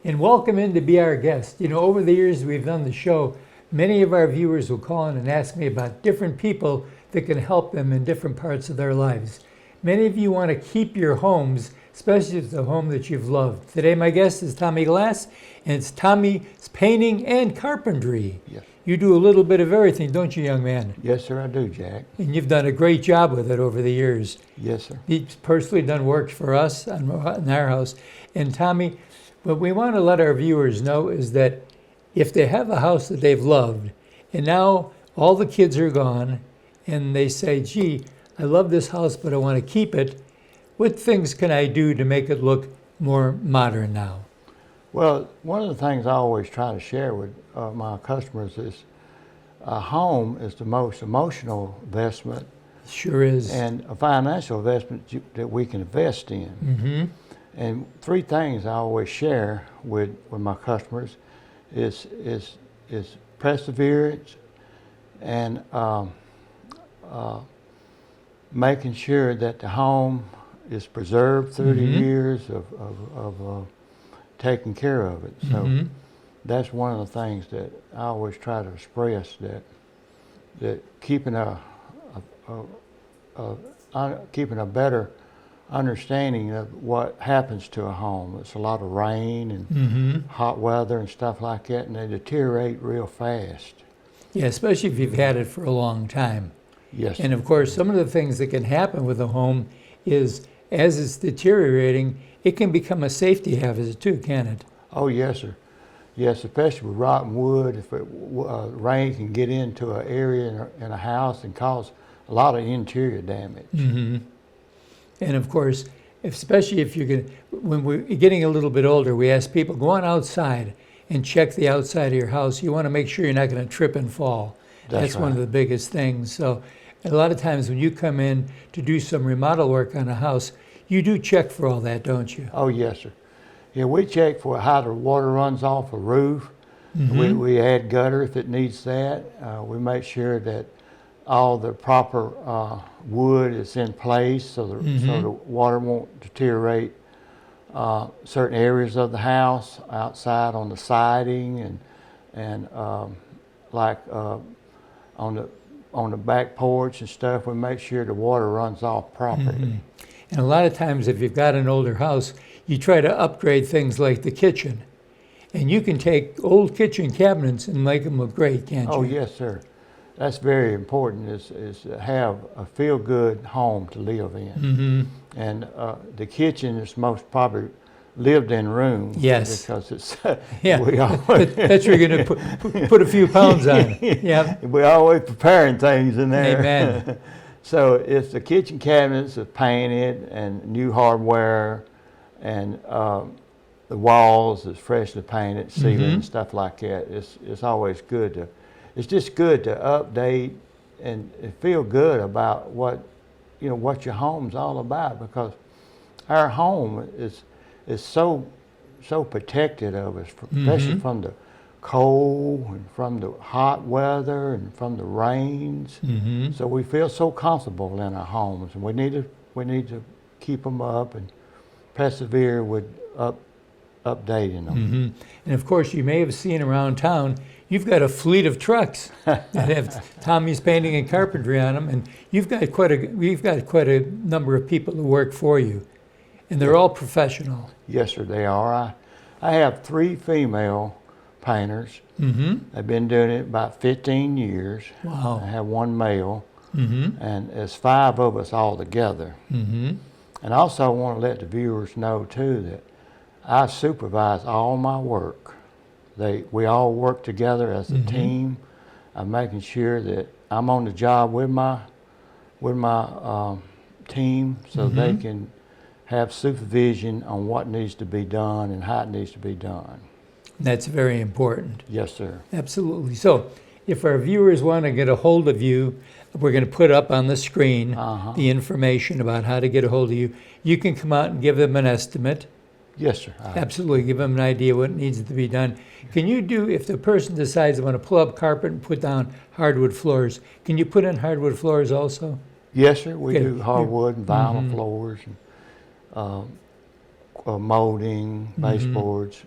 and welcome in to be our guest. You know, over the years we've done the show, many of our viewers will call in and ask me about different people that can help them in different parts of their lives. Many of you want to keep your homes, especially if it's a home that you've loved. Today my guest is Tommy Glass, and it's Tommy's Painting and Carpentry. Yes. You do a little bit of everything, don't you, young man? Yes, sir, I do, Jack. And you've done a great job with it over the years. Yes, sir. He's personally done work for us in our house. And Tommy, what we want to let our viewers know is that if they have a house that they've loved, and now all the kids are gone, and they say, gee, I love this house, but I want to keep it, what things can I do to make it look more modern now? Well, one of the things I always try to share with my customers is a home is the most emotional investment. Sure is. And a financial investment that we can invest in. Mm-hmm. And three things I always share with my customers is perseverance and making sure that the home is preserved through the years of taking care of it. So that's one of the things that I always try to express, that keeping a better understanding of what happens to a home. It's a lot of rain and hot weather and stuff like that, and they deteriorate real fast. Yeah, especially if you've had it for a long time. Yes. And of course, some of the things that can happen with a home is as it's deteriorating, it can become a safety hazard too, can it? Oh, yes, sir. Yes, especially with rotten wood. If rain can get into an area in a house and cause a lot of interior damage. Mm-hmm. And of course, especially if you're when we're getting a little bit older, we ask people, go on outside and check the outside of your house. You want to make sure you're not going to trip and fall. That's right. One of the biggest things. So a lot of times when you come in to do some remodel work on a house, you do check for all that, don't you? Oh, yes, sir. Yeah, we check for how the water runs off a roof. We add gutter if it needs that. We make sure that all the proper wood is in place so the water won't deteriorate certain areas of the house, outside on the siding and like on the back porch and stuff. We make sure the water runs off properly. And a lot of times if you've got an older house, you try to upgrade things like the kitchen. And you can take old kitchen cabinets and make them look great, can't you? Oh, yes, sir. That's very important, is to have a feel-good home to live in. And the kitchen is most probably lived-in room. Yes. Because it's, yeah. we always, that's where you're going to put a few pounds on. Yeah. We're always preparing things in there. Amen. So if the kitchen cabinets are painted and new hardware and the walls is freshly painted, ceiling and stuff like that, it's always good it's just good to update and feel good about what your home's all about, because our home is so protected of us, especially from the cold and from the hot weather and from the rains. So we feel so comfortable in our homes, and we need to keep them up and persevere with updating them. And of course, you may have seen around town, you've got a fleet of trucks that have Tommy's Painting and Carpentry on them, and we've got quite a number of people who work for you, and they're all professional. Yes, sir, they are. I have 3 female painters. They've been doing it about 15 years. Wow. I have 1 male, and there's 5 of us all together. And also I want to let the viewers know too that I supervise all my work. We all work together as a team. I'm making sure that I'm on the job with my team, so they can have supervision on what needs to be done and how it needs to be done. That's very important. Yes, sir. Absolutely. So if our viewers want to get a hold of you, we're going to put up on the screen the information about how to get a hold of you. You can come out and give them an estimate. Yes, sir. Absolutely. Give them an idea what needs to be done. Can you do, if the person decides they want to pull up carpet and put down hardwood floors, can you put in hardwood floors also? Yes, sir. We Okay. do hardwood and vinyl floors. And, molding, baseboards,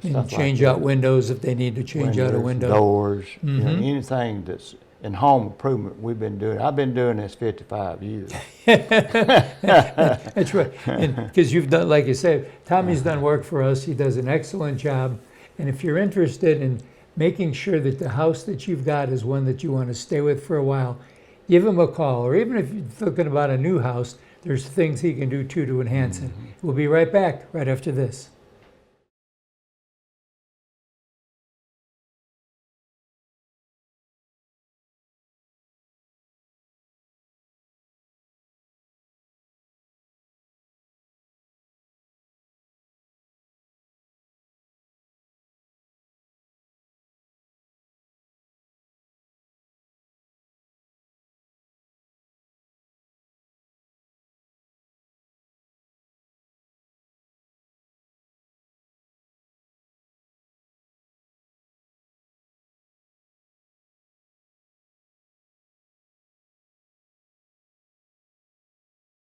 And stuff change like out windows if they need to change out a window. doors, you know, Mhm. anything that's in home improvement. I've been doing this 55 years. That's right. Because you've done, like you say, Tommy's done work for us. He does an excellent job. And if you're interested in making sure that the house that you've got is one that you want to stay with for a while, give him a call. Or even if you're thinking about a new house, there's things he can do too to enhance it. We'll be right back right after this.